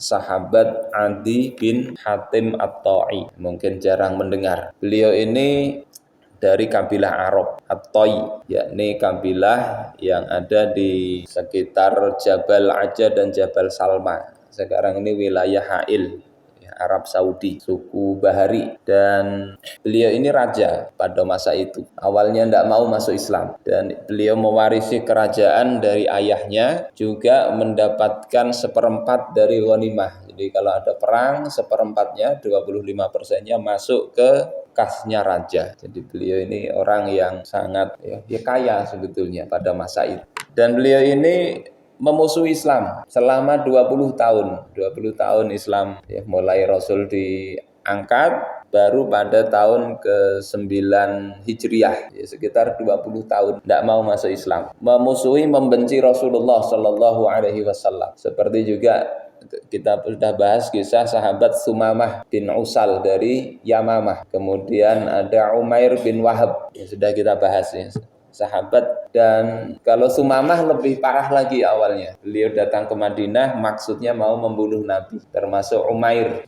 sahabat Adi bin Hatim At-Ta'i. Mungkin jarang mendengar. Beliau ini dari kabilah Arab At-Tai, yakni kabilah yang ada di sekitar Jabal Aja dan Jabal Salma. Sekarang ini wilayah Ha'il, Arab Saudi, suku Bahari, dan beliau ini raja pada masa itu. Awalnya tidak mau masuk Islam dan beliau mewarisi kerajaan dari ayahnya, juga mendapatkan seperempat dari ghanimah. Jadi kalau ada perang, seperempatnya 25%-nya masuk ke kasnya raja. Jadi beliau ini orang yang sangat kaya sebetulnya pada masa itu. Dan beliau ini memusuhi Islam selama 20 tahun. 20 tahun Islam mulai Rasul diangkat baru pada tahun ke-9 Hijriah, sekitar 20 tahun tidak mau masuk Islam. Memusuhi, membenci Rasulullah Shallallahu alaihi wasallam. Seperti juga kita sudah bahas kisah sahabat Sumamah bin Usal dari Yamamah. Kemudian ada Umair bin Wahab, sudah kita bahas sahabat. Dan kalau Sumamah lebih parah lagi awalnya. Beliau datang ke Madinah maksudnya mau membunuh Nabi. Termasuk Umair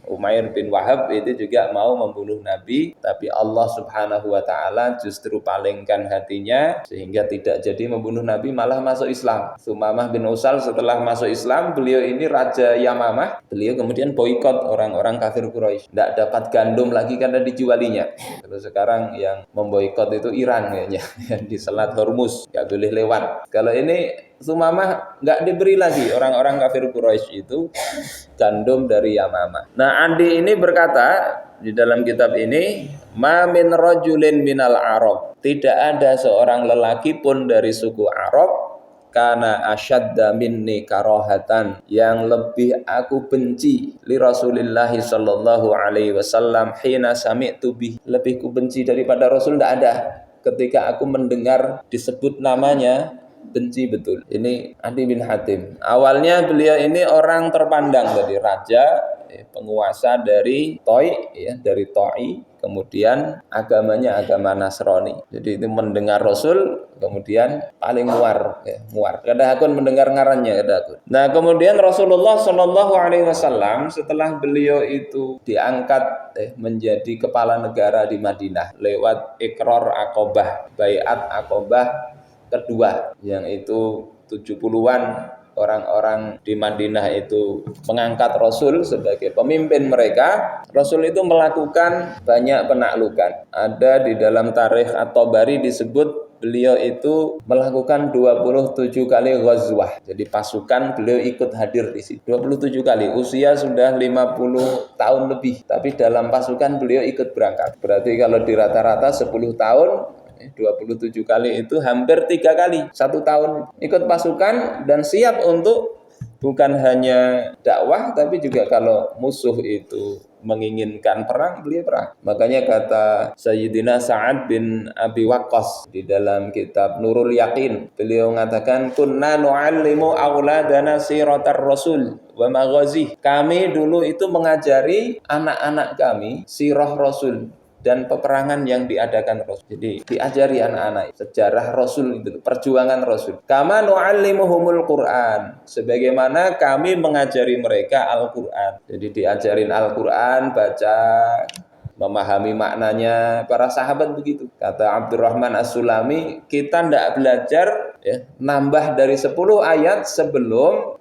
bin Wahab itu juga mau membunuh Nabi, tapi Allah Subhanahu wa taala justru palingkan hatinya sehingga tidak jadi membunuh Nabi, malah masuk Islam. Sumamah bin Usal setelah masuk Islam, beliau ini raja Yamamah. Beliau kemudian boikot orang-orang kafir Quraisy. Tidak dapat gandum lagi karena dijualinya. Kalau sekarang yang memboikot itu Iran kayaknya, di Selat Hormuz, nggak boleh lewat. Kalau ini Sumamah nggak diberi lagi orang-orang kafir Quraisy itu gandum dari Yamamah. Nah, Andi ini berkata di dalam kitab ini, ma min rajulin minal Arab, tidak ada seorang lelaki pun dari suku Arab, kana asyadda minni karohatan, yang lebih aku benci li Rasulillah sallallahu alaihi wasallam hina sami'tu bih, lebih ku benci daripada Rasul tidak ada. Ketika aku mendengar disebut namanya, benci betul. Ini Adi bin Hatim. Awalnya beliau ini orang terpandang dari raja, penguasa dari dari Ta'i. Kemudian agamanya agama Nasrani. Jadi itu mendengar Rasul, kemudian paling muar. Kadang mendengar ngarannya kadang. Nah, kemudian Rasulullah Shallallahu alaihi wasallam setelah beliau itu diangkat menjadi kepala negara di Madinah lewat Iqrar Aqobah, Baiat Aqobah kedua, yang itu 70-an orang-orang di Madinah itu mengangkat Rasul sebagai pemimpin mereka. Rasul itu melakukan banyak penaklukan. Ada di dalam tarikh At-Tabari disebut beliau itu melakukan 27 kali ghazwah. Jadi pasukan beliau ikut hadir di situ 27 kali. Usia sudah 50 tahun lebih, tapi dalam pasukan beliau ikut berangkat. Berarti kalau di rata-rata 10 tahun, 27 kali itu hampir 3 kali 1 tahun ikut pasukan, dan siap untuk bukan hanya dakwah, tapi juga kalau musuh itu menginginkan perang, beliau perang. Makanya kata Sayyidina Sa'ad bin Abi Waqqas di dalam kitab Nurul Yaqin, beliau mengatakan, kunna nu'allimu auladana siratar rasul wa maghazih. Kami dulu itu mengajari anak-anak kami sirah Rasul dan peperangan yang diadakan Rasul. Jadi diajari anak-anak sejarah Rasul itu, perjuangan Rasul. Kama nu'allimuhumul Qur'an, sebagaimana kami mengajari mereka Al-Qur'an. Jadi diajarin Al-Qur'an, baca, memahami maknanya. Para sahabat begitu. Kata Abdurrahman As-Sulami, kita tidak belajar nambah dari 10 ayat sebelum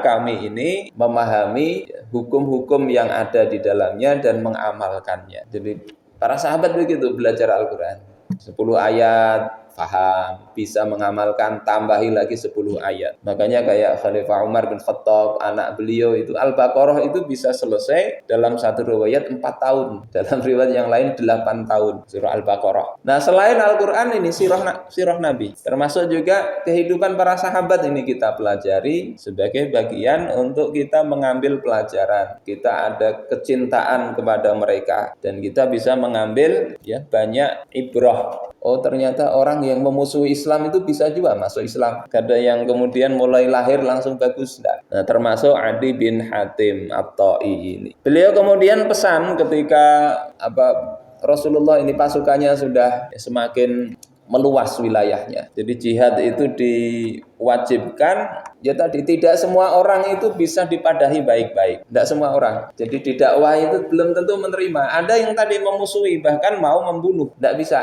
kami ini memahami hukum-hukum yang ada di dalamnya dan mengamalkannya. Jadi para sahabat begitu belajar Al-Quran. 10 ayat, paham, bisa mengamalkan, tambahi lagi 10 ayat. Makanya kayak Khalifah Umar bin Khattab, anak beliau itu Al-Baqarah itu bisa selesai dalam satu riwayat 4 tahun. Dalam riwayat yang lain 8 tahun surah Al-Baqarah. Nah, selain Al-Quran ini sirah Nabi, termasuk juga kehidupan para sahabat ini kita pelajari sebagai bagian untuk kita mengambil pelajaran. Kita ada kecintaan kepada mereka dan kita bisa mengambil banyak ibrah. Oh, ternyata orang yang memusuhi Islam itu bisa juga masuk Islam. Ada yang kemudian mulai lahir langsung bagus. Nah, termasuk Adi bin Hatim At-Ta'i ini. Beliau kemudian pesan ketika Rasulullah ini pasukannya sudah semakin meluas wilayahnya. Jadi jihad itu diwajibkan, ya tadi tidak semua orang itu bisa dipadahi baik-baik. Tidak semua orang. Jadi di dakwah itu belum tentu menerima. Ada yang tadi memusuhi, bahkan mau membunuh. Tidak bisa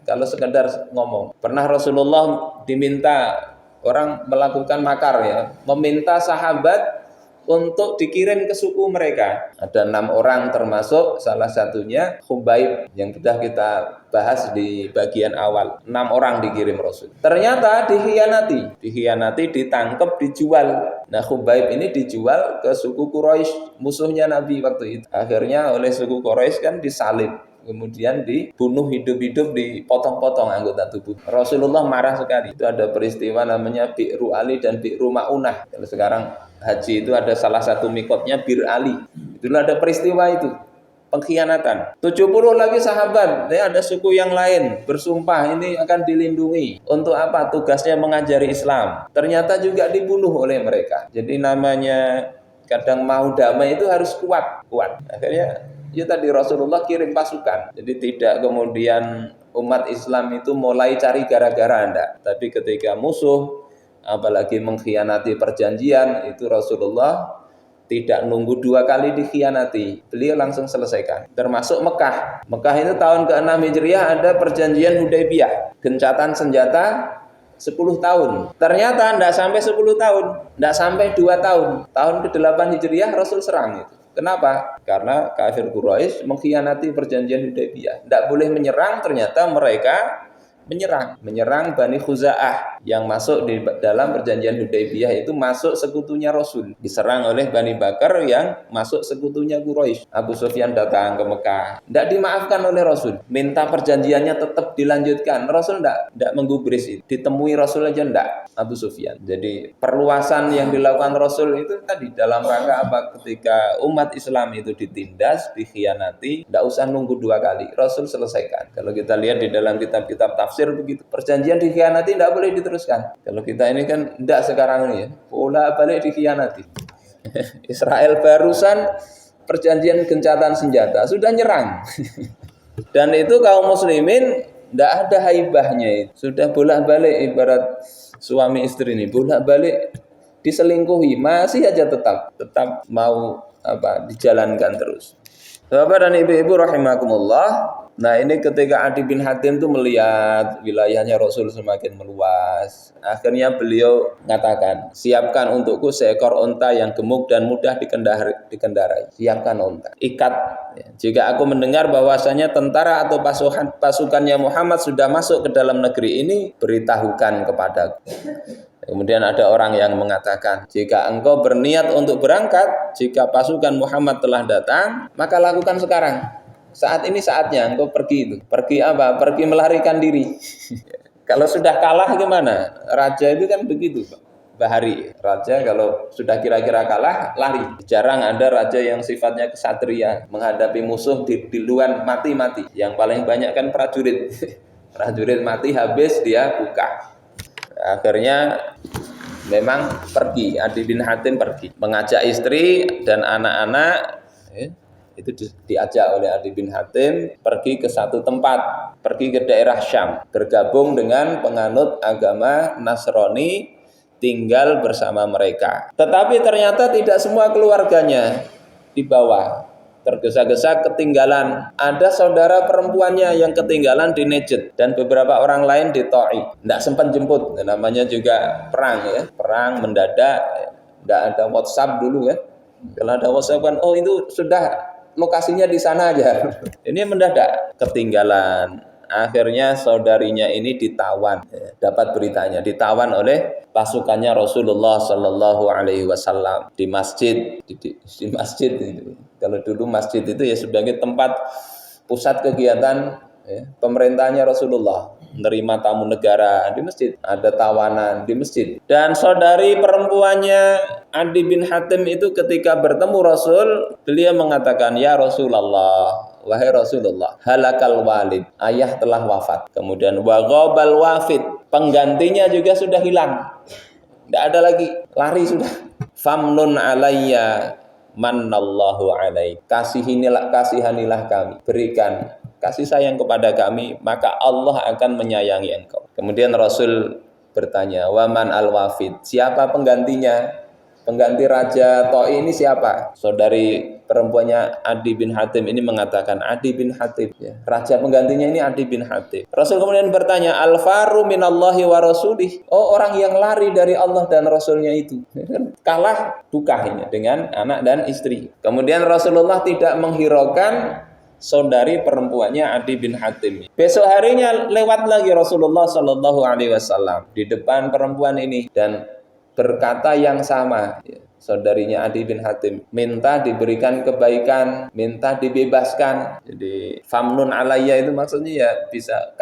kalau sekedar ngomong. Pernah Rasulullah diminta orang melakukan makar ya, meminta sahabat untuk dikirim ke suku mereka. Ada 6 orang termasuk salah satunya Khubaib yang sudah kita bahas di bagian awal. 6 orang dikirim Rasul. Ternyata dikhianati, ditangkap, dijual. Nah, Khubaib ini dijual ke suku Quraisy, musuhnya Nabi waktu itu. Akhirnya oleh suku Quraisy kan disalib, kemudian dibunuh hidup-hidup, dipotong-potong anggota tubuh. Rasulullah marah sekali. Itu ada peristiwa namanya Bi'ru Ali dan Bi'ru Ma'unah. Kalau sekarang haji itu ada salah satu mikotnya Bir Ali. Itulah ada peristiwa itu, pengkhianatan. 70 lagi sahabat, ada suku yang lain bersumpah ini akan dilindungi. Untuk apa? Tugasnya mengajari Islam. Ternyata juga dibunuh oleh mereka. Jadi namanya kadang mau damai itu harus kuat. Akhirnya ya tadi Rasulullah kirim pasukan. Jadi tidak kemudian umat Islam itu mulai cari gara-gara enggak. Tapi ketika musuh apalagi mengkhianati perjanjian, itu Rasulullah tidak nunggu 2 kali dikhianati, beliau langsung selesaikan. Termasuk Mekah. Mekah itu tahun ke-6 Hijriah ada perjanjian Hudaybiyah, gencatan senjata 10 tahun. Ternyata tidak sampai 10 tahun, tidak sampai 2 tahun. Tahun ke-8 Hijriah Rasul serang itu. Kenapa? Karena kafir Quraisy mengkhianati perjanjian Hudaybiyah. Tidak boleh menyerang, ternyata mereka menyerang Bani Khuza'ah yang masuk di dalam perjanjian Hudaybiyah, itu masuk sekutunya Rasul, diserang oleh Bani Bakar yang masuk sekutunya Quraisy. Abu Sufyan datang ke Mekah, tidak dimaafkan oleh Rasul, minta perjanjiannya tetap dilanjutkan. Rasul tidak menggubris itu, ditemui Rasul aja tidak Abu Sufyan. Jadi perluasan yang dilakukan Rasul itu tadi dalam rangka apa? Ketika umat Islam itu ditindas, dikhianati, tidak usah nunggu 2 kali, Rasul selesaikan. Kalau kita lihat di dalam kitab-kitab tafsir begitu, perjanjian dikhianati tidak boleh diteruskan. Kalau kita ini kan tidak sekarang ini ya, bola balik dikhianati. Israel barusan perjanjian gencatan senjata sudah nyerang. Dan itu kaum muslimin tidak ada haibahnya, itu sudah bolak-balik, ibarat suami istri ini bolak-balik diselingkuhi, masih aja tetap mau dijalankan terus. Bapak dan ibu-ibu rahimakumullah. Nah, ini ketika Adi bin Hatim itu melihat wilayahnya Rasul semakin meluas, akhirnya beliau mengatakan, siapkan untukku seekor unta yang gemuk dan mudah dikendarai. Siapkan unta, ikat. Jika aku mendengar bahwasanya tentara atau pasukannya Muhammad sudah masuk ke dalam negeri ini, beritahukan kepadaku. Kemudian ada orang yang mengatakan, jika engkau berniat untuk berangkat, jika pasukan Muhammad telah datang, maka lakukan sekarang. Saat ini saatnya engkau pergi itu. Pergi apa? Pergi melarikan diri. Kalau sudah kalah gimana? Raja itu kan begitu, Bahari. Raja kalau sudah kira-kira kalah, lari. Jarang ada raja yang sifatnya kesatria, menghadapi musuh di luar mati-mati. Yang paling banyak kan prajurit. Prajurit mati habis dia buka. Akhirnya memang pergi, Adi bin Hatim pergi, mengajak istri dan anak-anak. Itu diajak oleh Adi bin Hatim pergi ke satu tempat, pergi ke daerah Syam, bergabung dengan penganut agama Nasrani, tinggal bersama mereka. Tetapi ternyata tidak semua keluarganya dibawa, tergesa-gesa ketinggalan. Ada saudara perempuannya yang ketinggalan di Najd dan beberapa orang lain di Ta'i. Tidak sempat jemput, namanya juga perang ya, perang mendadak. Tidak ada WhatsApp dulu ya. Kalau ada WhatsApp kan, oh itu sudah lokasinya di sana aja. Ini mendadak ketinggalan. Akhirnya saudarinya ini ditawan. Dapat beritanya, ditawan oleh pasukannya Rasulullah Shallallahu Alaihi Wasallam di masjid. Di masjid itu. Kalau dulu masjid itu ya sebagai tempat pusat kegiatan pemerintahnya Rasulullah, menerima tamu negara di masjid, ada tawanan di masjid. Dan saudari perempuannya Adi bin Hatim itu ketika bertemu Rasul, beliau mengatakan, ya Rasulullah, wahai Rasulullah, halakal walid, ayah telah wafat. Kemudian wa ghabal wafid, penggantinya juga sudah hilang, tidak ada lagi, lari sudah. Famnun alayya manallahu alaik, kasihanilah kami, berikan kasih sayang kepada kami, maka Allah akan menyayangi engkau. Kemudian Rasul bertanya, waman al-wafid, siapa penggantinya? Pengganti Raja Toi ini siapa? Saudari perempuannya Adi bin Hatim ini mengatakan Adi bin Hatim. Ya. Raja penggantinya ini Adi bin Hatim. Rasul kemudian bertanya, al-faru minallahi wa rasulih. Oh, orang yang lari dari Allah dan Rasulnya itu. Kalah bukahnya dengan anak dan istri. Kemudian Rasulullah tidak menghiraukan saudari perempuannya Adi bin Hatim. Besok harinya lewat lagi Rasulullah Shallallahu Alaihi Wasallam di depan perempuan ini dan berkata yang sama. Saudarinya Adi bin Hatim minta diberikan kebaikan, minta dibebaskan. Jadi famnun alayya itu maksudnya ya bisa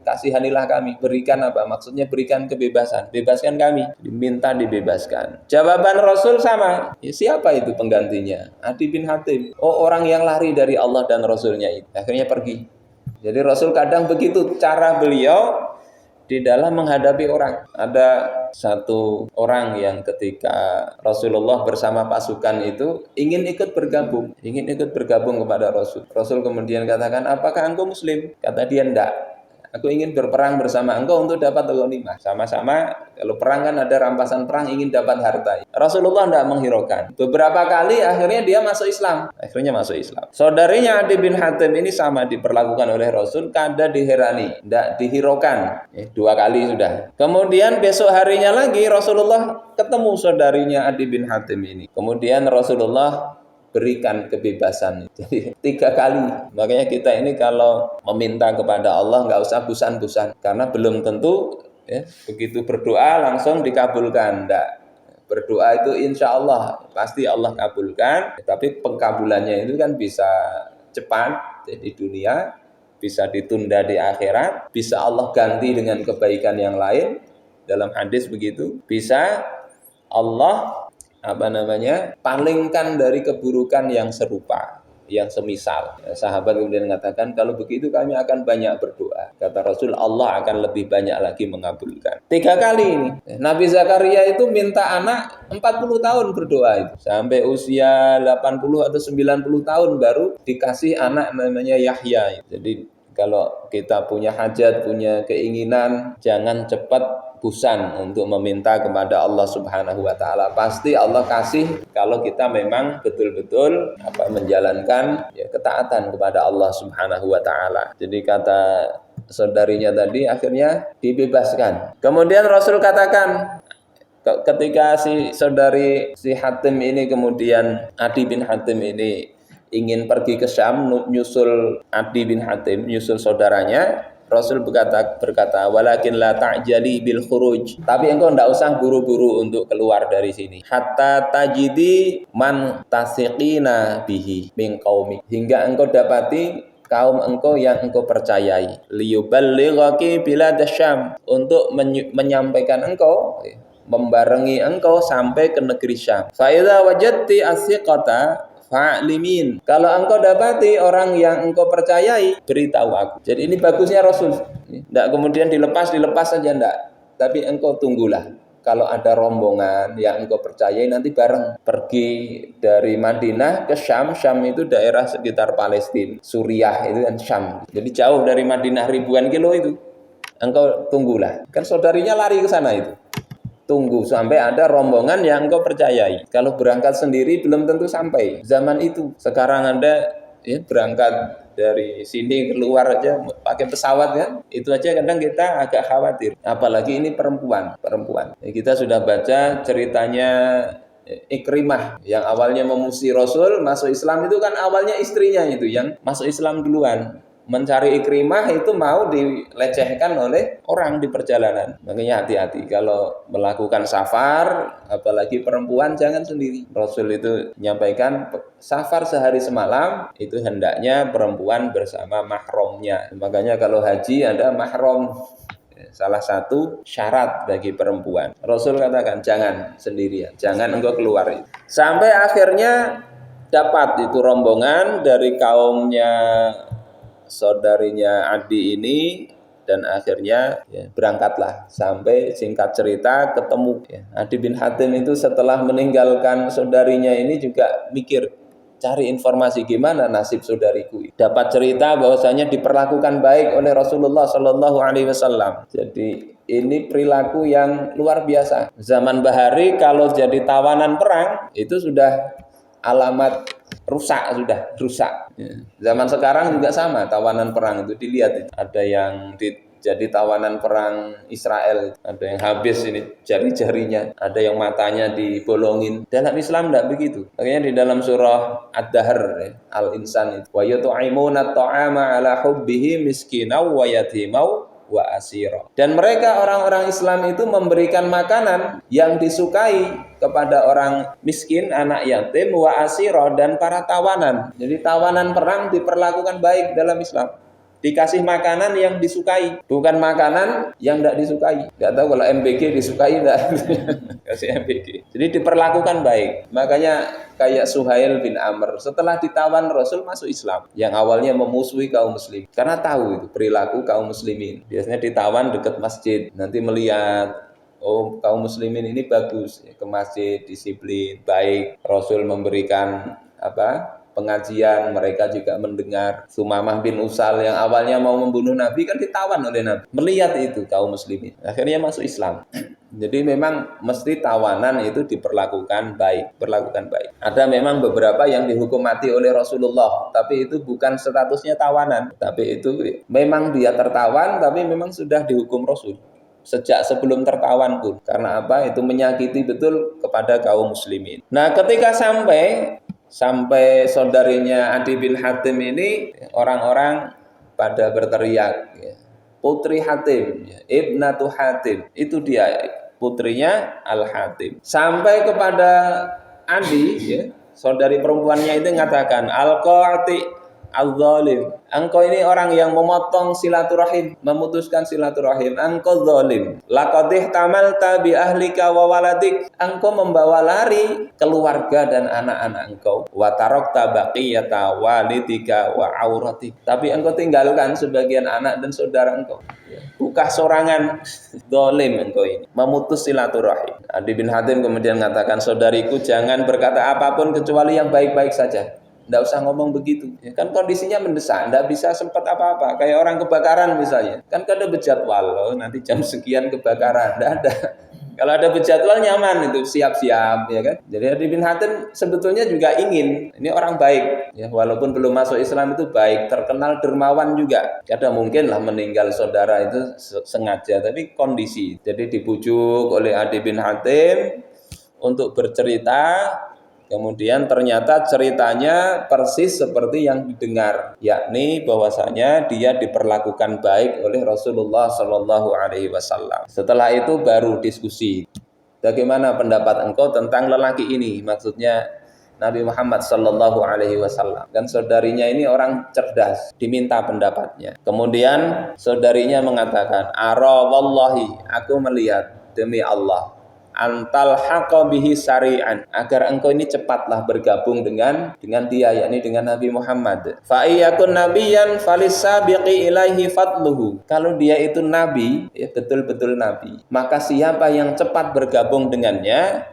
kasihanilah kami, berikan apa? Maksudnya berikan kebebasan, bebaskan kami, diminta dibebaskan. Jawaban Rasul sama, ya, siapa itu penggantinya? Adi bin Hatim. Oh, orang yang lari dari Allah dan Rasulnya itu. Akhirnya pergi. Jadi Rasul kadang begitu cara beliau di dalam menghadapi orang. Ada satu orang yang ketika Rasulullah bersama pasukan itu ingin ikut bergabung kepada Rasul. Rasul kemudian katakan, apakah engkau muslim? Kata dia, enggak. Aku ingin berperang bersama engkau untuk dapat ghanimah. Sama-sama, kalau perang kan ada rampasan perang, ingin dapat harta. Rasulullah tidak menghiraukan. Beberapa kali akhirnya dia masuk Islam. Saudarinya Adi bin Hatim ini sama diperlakukan oleh Rasul, kada diherani, tidak dihiraukan. 2 kali sudah. Kemudian besok harinya lagi Rasulullah ketemu saudarinya Adi bin Hatim ini. Kemudian Rasulullah berikan kebebasan. Jadi 3 kali. Makanya kita ini kalau meminta kepada Allah nggak usah busan-busan, karena belum tentu ya, begitu berdoa langsung dikabulkan. Enggak. Berdoa itu insya Allah pasti Allah kabulkan, tapi pengkabulannya itu kan bisa cepat di dunia, bisa ditunda di akhirat, bisa Allah ganti dengan kebaikan yang lain. Dalam hadis begitu, bisa Allah palingkan dari keburukan yang serupa, yang semisal. Sahabat kemudian mengatakan, kalau begitu kami akan banyak berdoa. Kata Rasul, Allah akan lebih banyak lagi mengabulkan. 3 kali ini. Nabi Zakaria itu minta anak 40 tahun berdoa itu. Sampai usia 80 atau 90 tahun baru dikasih anak namanya Yahya. Jadi kalau kita punya hajat, punya keinginan, jangan cepat busan untuk meminta kepada Allah Subhanahu wa taala. Pasti Allah kasih kalau kita memang betul-betul menjalankan ya, ketaatan kepada Allah Subhanahu wa taala. Jadi kata saudarinya tadi akhirnya dibebaskan. Kemudian Rasul katakan ketika si Hatim ini, kemudian Adi bin Hatim ini ingin pergi ke Syam nyusul Adi bin Hatim, nyusul saudaranya, Rasul berkata, walakin la ta'jali bil khuruj. Tapi engkau tidak usah buru-buru untuk keluar dari sini. Hatta tajidi man tasiqina bihi min qaumi. Hingga engkau dapati kaum engkau yang engkau percayai. Liyuballighaki bilad Syam. Untuk menyampaikan engkau, membarengi engkau sampai ke negeri Syam. Fa idza wajadti asiqata fa'limin. Kalau engkau dapati orang yang engkau percayai, beritahu aku. Jadi ini bagusnya Rasul. Tidak kemudian dilepas saja, tidak. Tapi engkau tunggulah. Kalau ada rombongan yang engkau percayai, nanti bareng pergi dari Madinah ke Syam. Syam itu daerah sekitar Palestina. Suriah itu kan Syam. Jadi jauh dari Madinah ribuan kilo itu. Engkau tunggulah. Kan saudarinya lari ke sana itu. Tunggu sampai ada rombongan yang engkau percayai. Kalau berangkat sendiri belum tentu sampai. Zaman itu, sekarang Anda ya, berangkat dari sini keluar aja pakai pesawat kan, itu aja kadang kita agak khawatir. Apalagi ini perempuan. Ya, kita sudah baca ceritanya Ikrimah yang awalnya memusuhi Rasul, masuk Islam itu kan awalnya istrinya itu yang masuk Islam duluan. Mencari Ikrimah itu mau dilecehkan oleh orang di perjalanan. Makanya hati-hati kalau melakukan safar, apalagi perempuan jangan sendiri. Rasul itu menyampaikan safar sehari semalam itu hendaknya perempuan bersama mahramnya. Makanya kalau haji ada mahram, salah satu syarat bagi perempuan. Rasul katakan jangan sendirian, jangan engkau keluar. Sampai akhirnya dapat itu rombongan dari kaumnya saudarinya Adi ini, dan akhirnya ya, berangkatlah. Sampai singkat cerita ketemu ya. Adi bin Hatim itu setelah meninggalkan saudarinya ini juga mikir, cari informasi gimana nasib saudariku. Dapat cerita bahwasanya diperlakukan baik oleh Rasulullah Shallallahu Alaihi Wasallam. Jadi ini perilaku yang luar biasa. Zaman Bahari kalau jadi tawanan perang itu sudah alamat sudah rusak. Zaman sekarang juga sama, tawanan perang itu dilihat. Ada yang jadi tawanan perang Israel, ada yang habis ini jari-jarinya, ada yang matanya dibolongin. Dalam Islam tidak begitu. Makanya di dalam surah Ad-Dahr Al-Insan itu, wa yut'imuna at-ta'ama ala hubbihi miskinaw wa yatimau wa asira. Dan mereka orang-orang Islam itu memberikan makanan yang disukai kepada orang miskin, anak yatim, wa asira, dan para tawanan. Jadi tawanan perang diperlakukan baik dalam Islam. Dikasih makanan yang disukai, bukan makanan yang tidak disukai. Nggak tahu kalau MBG disukai enggak. Kasih MBG. Jadi diperlakukan baik. Makanya kayak Suhail bin Amr, setelah ditawan Rasul masuk Islam. Yang awalnya memusuhi kaum muslim. Karena tahu itu perilaku kaum muslimin. Biasanya ditawan dekat masjid. Nanti melihat, oh kaum muslimin ini bagus. Ke masjid, disiplin, baik. Rasul memberikan pengajian, mereka juga mendengar. Sumamah bin Usal yang awalnya mau membunuh Nabi kan ditawan oleh Nabi. Melihat itu kaum muslimin. Akhirnya masuk Islam. Jadi memang mesti tawanan itu diperlakukan baik, Ada memang beberapa yang dihukum mati oleh Rasulullah, tapi itu bukan statusnya tawanan. Tapi itu memang dia tertawan, tapi memang sudah dihukum Rasul. Sejak sebelum tertawan pun. Karena apa? Itu menyakiti betul kepada kaum muslimin. Nah, ketika sampai saudarinya Adi bin Hatim ini, orang-orang pada berteriak, putri Hatim, Ibnatu Hatim, itu dia putrinya Al-Hatim. Sampai kepada Adi, saudari perempuannya itu mengatakan, Al-Qati Al-Zalim, engkau ini orang yang memotong silaturahim, memutuskan silaturahim, engkau zalim. Laqad tamalta bi ahlika wa waladik, engkau membawa lari keluarga dan anak-anak engkau. Wa tarakta baqiyata walidika wa auratik, tapi engkau tinggalkan sebagian anak dan saudara engkau. Bukan sorangan, zalim engkau ini, memutus silaturahim. Adi bin Hatim kemudian mengatakan, saudariku jangan berkata apapun kecuali yang baik-baik saja. Nggak usah ngomong begitu. Ya, kan kondisinya mendesak, nggak bisa sempat apa-apa. Kayak orang kebakaran misalnya. Kan kada berjadwal loh, nanti jam sekian kebakaran. Nggak ada. Kalau ada berjadwal nyaman itu, siap-siap ya kan. Jadi Adi bin Hatim sebetulnya juga ingin. Ini orang baik. Ya, walaupun belum masuk Islam itu baik, terkenal dermawan juga. Kada mungkin lah meninggal saudara itu sengaja, tapi kondisi. Jadi dibujuk oleh Adi bin Hatim untuk bercerita. Kemudian ternyata ceritanya persis seperti yang didengar, yakni bahwasanya dia diperlakukan baik oleh Rasulullah Shallallahu Alaihi Wasallam. Setelah itu baru diskusi, bagaimana pendapat engkau tentang lelaki ini? Maksudnya Nabi Muhammad Shallallahu Alaihi Wasallam. Dan saudarinya ini orang cerdas, diminta pendapatnya. Kemudian saudarinya mengatakan, Ara wallahi, aku melihat demi Allah, antal haqa bihi syari'an, agar engkau ini cepatlah bergabung dengan dia, yakni dengan Nabi Muhammad. Fa iyakun nabiyyan falisabiqi ilaihi fadluhu, kalau dia itu nabi, ya betul-betul nabi, maka siapa yang cepat bergabung dengannya,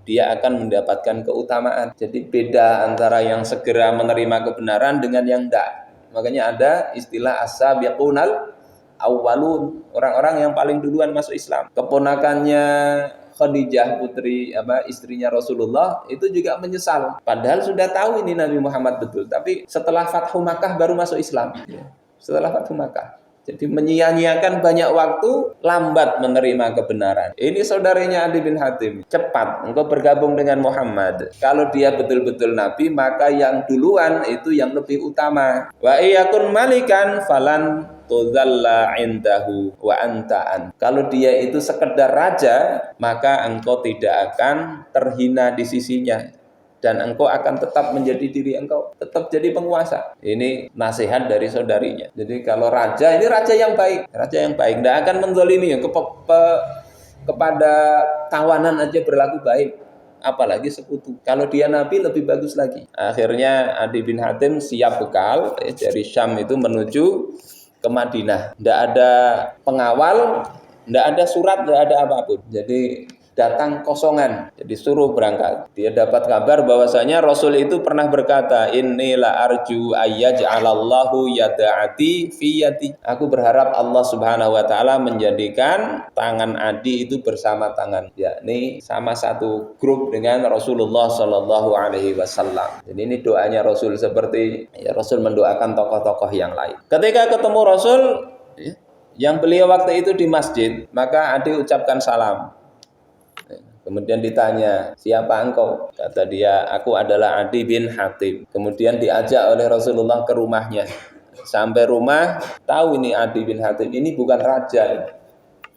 dia akan mendapatkan keutamaan. Jadi beda antara yang segera menerima kebenaran dengan yang tidak. Makanya ada istilah as-sabiqunal awwalun, orang-orang yang paling duluan masuk Islam. Keponakannya Khadijah, istrinya Rasulullah, itu juga menyesal. Padahal sudah tahu ini Nabi Muhammad betul, tapi setelah Fathu Makkah baru masuk Islam. Setelah Fathu Makkah. Jadi menyia-nyiakan banyak waktu, lambat menerima kebenaran. Ini saudarinya Adi bin Hatim. Cepat engkau bergabung dengan Muhammad. Kalau dia betul-betul Nabi, maka yang duluan itu yang lebih utama. Wa iyakun malikan falan tudzalla indahu wa anta'an. Kalau dia itu sekedar raja, maka engkau tidak akan terhina di sisinya, dan engkau akan tetap menjadi diri engkau, tetap jadi penguasa. Ini nasihat dari saudarinya. Jadi kalau raja, ini raja yang baik, tidak akan menzalimi kepada tawanan aja berlaku baik, apalagi sekutu. Kalau dia nabi lebih bagus lagi. Akhirnya Adi bin Hatim siap bekal dari Syam itu menuju ke Madinah. Tidak ada pengawal, tidak ada surat, tidak ada apapun. Jadi datang kosongan. Jadi suruh berangkat. Dia dapat kabar bahwasanya Rasul itu pernah berkata, "Innila arju ayyaj'alallahu yada'ati fi yadi." Aku berharap Allah Subhanahu wa taala menjadikan tangan Adi itu bersama tangan, yakni sama satu grup dengan Rasulullah Shallallahu alaihi wasallam. Jadi ini doanya Rasul, seperti ya Rasul mendoakan tokoh-tokoh yang lain. Ketika ketemu Rasul, yang beliau waktu itu di masjid, maka Adi ucapkan salam. Kemudian ditanya, siapa engkau? Kata dia, aku adalah Adi bin Hatim. Kemudian diajak oleh Rasulullah ke rumahnya. Sampai rumah, tahu ini Adi bin Hatim, ini bukan raja.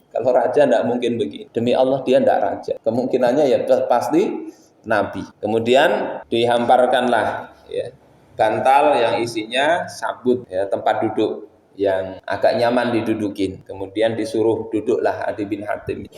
Kalau raja tidak mungkin begini. Demi Allah dia tidak raja. Kemungkinannya ya pasti Nabi. Kemudian dihamparkanlah ya, bantal yang isinya sabut, ya, tempat duduk yang agak nyaman didudukin. Kemudian disuruh duduklah Adi bin Hatim.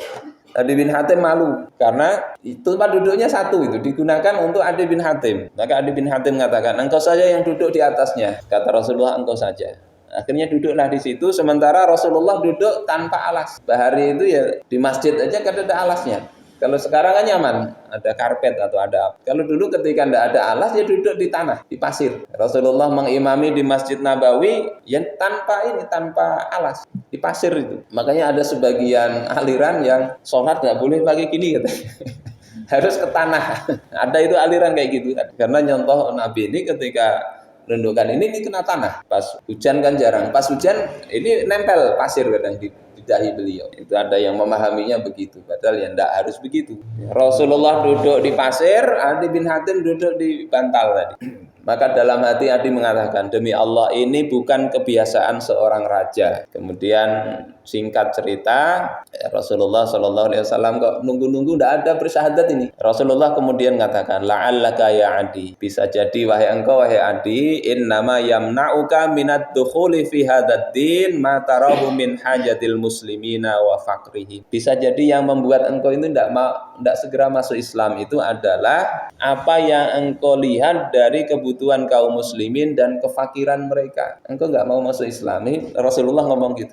Adi bin Hatim malu karena itu tempat duduknya satu, itu digunakan untuk Adi bin Hatim. Maka Adi bin Hatim mengatakan, engkau saja yang duduk di atasnya. Kata Rasulullah, engkau saja. Akhirnya duduklah di situ, sementara Rasulullah duduk tanpa alas. Bahari itu ya di masjid aja kan ada alasnya. Kalau sekarang kan nyaman, ada karpet atau ada. Kalau dulu ketika tidak ada alas, ya duduk di tanah, di pasir. Rasulullah mengimami di Masjid Nabawi yang tanpa alas, di pasir itu. Makanya ada sebagian aliran yang sholat nggak boleh pakai gini katanya. Harus ke tanah. Ada itu aliran kayak gitu. Karena nyontoh Nabi ini ketika menundukkan ini kena tanah. Pas hujan kan jarang. Pas hujan ini nempel pasir kadang di dahi beliau. Itu ada yang memahaminya begitu. Padahal ya tidak harus begitu. Rasulullah duduk di pasir, Adi bin Hatim duduk di bantal tadi. Maka dalam hati Adi mengatakan, demi Allah ini bukan kebiasaan seorang raja. Kemudian singkat cerita, Rasulullah Shallallahu alaihi wasallam kok nunggu-nunggu tidak ada bersyahadat ini. Rasulullah kemudian mengatakan, la'allaka ya Adi, bisa jadi wahai engkau wahai Adi, innama yamna'uka minad dukhuli fi hadzal din ma tarahu min hajatil muslimina wa faqrihi. Bisa jadi yang membuat engkau itu tidak segera masuk Islam itu adalah apa yang engkau lihat dari kebutuhan kaum muslimin dan kefakiran mereka. Engkau nggak mau masuk Islam, ini Rasulullah ngomong gitu.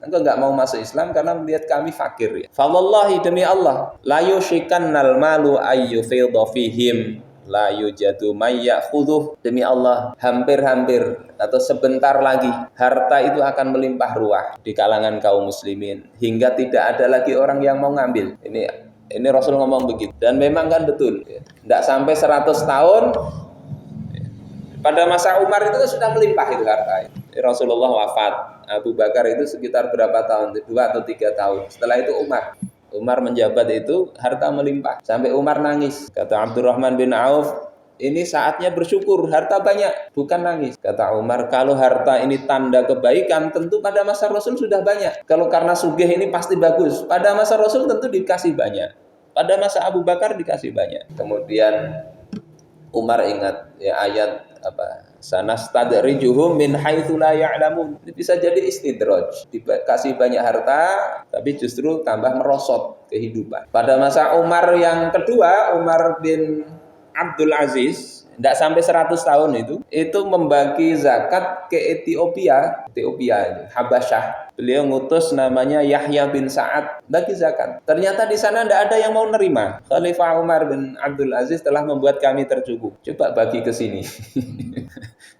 Engkau nggak mau masuk Islam karena melihat kami fakir. Ya. Fawallahi demi Allah, la yushikannal malu ayyufidha fihim la yujadu may ya'khudhuh. Demi Allah, hampir-hampir atau sebentar lagi harta itu akan melimpah ruah di kalangan kaum muslimin hingga tidak ada lagi orang yang mau ngambil. Ini Rasul ngomong begitu. Dan memang kan betul. Tidak sampai 100 tahun. Pada masa Umar itu sudah melimpah itu harta. Rasulullah wafat. Abu Bakar itu sekitar berapa tahun? 2 atau 3 tahun. Setelah itu Umar menjabat itu harta melimpah. Sampai Umar nangis. Kata Abdurrahman bin Auf, ini saatnya bersyukur, harta banyak, bukan nangis. Kata Umar, kalau harta ini tanda kebaikan, tentu pada masa Rasul sudah banyak. Kalau karena sugih ini pasti bagus. Pada masa Rasul tentu dikasih banyak. Pada masa Abu Bakar dikasih banyak. Kemudian Umar ingat ya ayat apa? Sanastadrijuhum min haitsu la ya'lamun. Ini bisa jadi istidraj. Dikasih banyak harta, tapi justru tambah merosot kehidupan. Pada masa Umar yang kedua, Umar bin Abdul Aziz, tidak sampai 100 tahun itu membagi zakat ke Ethiopia ini, Habasyah. Beliau ngutus namanya Yahya bin Sa'ad bagi zakat. Ternyata di sana tidak ada yang mau nerima. Khalifah Umar bin Abdul Aziz telah membuat kami tercukup. Coba bagi ke sini.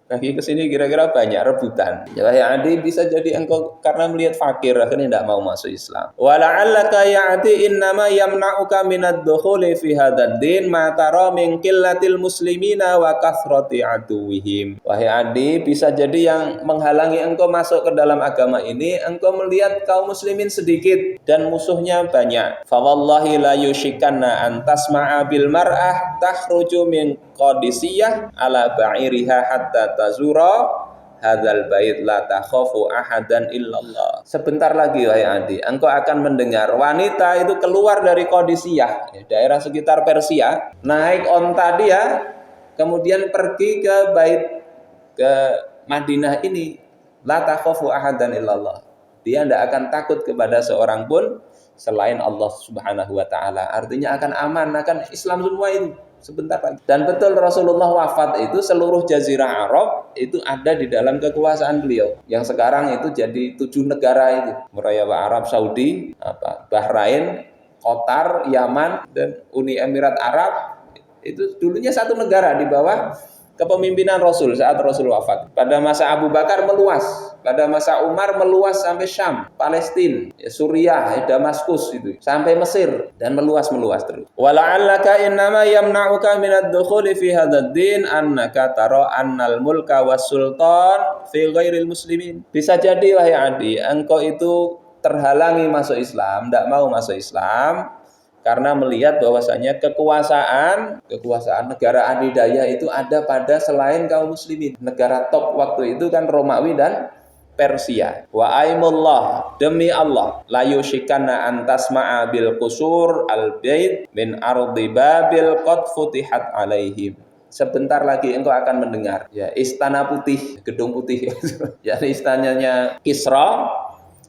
Bagi ke sini kira-kira banyak rebutan. Ya Adi, bisa jadi engkau karena melihat fakir akhirnya tidak mau masuk Islam. Wala'allaka ya Adi innama yamna'uka minad dukhuli fi hadzal din ma tara min qillatil muslimina wa kathrati aduwihim. Wahai Adi, bisa jadi yang menghalangi engkau masuk ke dalam agama ini, engkau melihat kaum muslimin sedikit dan musuhnya banyak. Fa wallahi la yushikanna an tasma'a bil mar'ah takhruju min qadisiyah ala ba'iriha hatta tazura hadzal bait la takhafu ahadan illallah. Sebentar lagi wahai Adi, engkau akan mendengar wanita itu keluar dari Qadisiyah, daerah sekitar Persia, naik onta dia, kemudian pergi ke Madinah ini, la takhafu ahadan illallah. Dia tidak akan takut kepada seorang pun selain Allah Subhanahu wa taala. Artinya akan aman, akan Islam semua itu. Sebentar lagi. Dan betul Rasulullah wafat itu seluruh jazirah Arab itu ada di dalam kekuasaan beliau. Yang sekarang itu jadi 7 negara itu. Murayawa Arab Saudi, Bahrain, Qatar, Yaman, dan Uni Emirat Arab itu dulunya satu negara di bawah kepemimpinan Rasul saat Rasul wafat. Pada masa Abu Bakar meluas, pada masa Umar meluas sampai Syam, Palestina, Suriah, Damaskus itu, sampai Mesir dan meluas terus. Wala'allaka innama yamna'uka minad dukhuli fi hadzal din annaka tara annal mulka was sultan fi ghairil muslimin. Bisa jadi wahai Adi, engkau itu terhalangi masuk Islam, tidak mau masuk Islam karena melihat bahwasanya kekuasaan negara adidaya itu ada pada selain kaum muslimin. Negara top waktu itu kan Romawi dan Persia. Wa aimullah, demi Allah, la yushikana antasma'a bil qusur al bait min ardi babil qad futihat alaihim. Sebentar lagi engkau akan mendengar ya istana putih, gedung putih ya istananya Kisra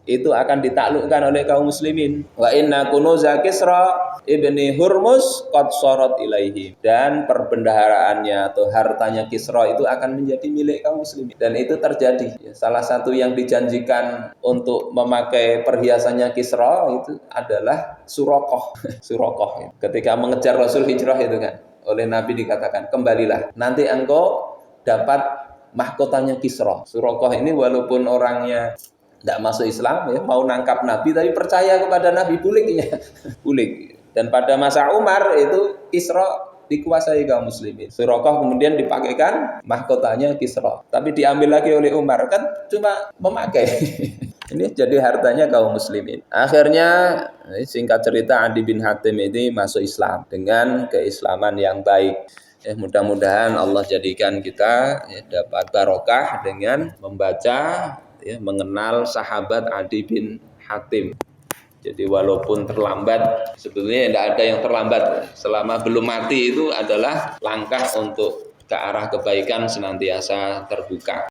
itu akan ditaklukkan oleh kaum muslimin. Wa inna kunuza Kisra ibni Hurmuz qad sarat ilaihi, dan perbendaharaannya atau hartanya Kisra itu akan menjadi milik kaum muslimin, dan itu terjadi. Salah satu yang dijanjikan untuk memakai perhiasannya Kisra itu adalah Suraqah. Suraqah ketika mengejar Rasul hijrah itu kan, oleh Nabi dikatakan, kembalilah, nanti engkau dapat mahkotanya Kisra. Suraqah ini walaupun orangnya tidak masuk Islam ya, mau nangkap Nabi tapi percaya kepada Nabi, buliknya bulik. Dan pada masa Umar itu Kisra dikuasai kaum muslimin. Suraqah kemudian dipakaikan mahkotanya Kisra, tapi diambil lagi oleh Umar, kan cuma memakai. Ini jadi hartanya kaum muslimin. Akhirnya singkat cerita Adi bin Hatim ini masuk Islam dengan keislaman yang baik. Mudah-mudahan Allah jadikan kita dapat barokah dengan membaca mengenal sahabat Adi bin Hatim. Jadi walaupun terlambat, sebetulnya tidak ada yang terlambat. Selama belum mati itu adalah langkah untuk ke arah kebaikan senantiasa terbuka.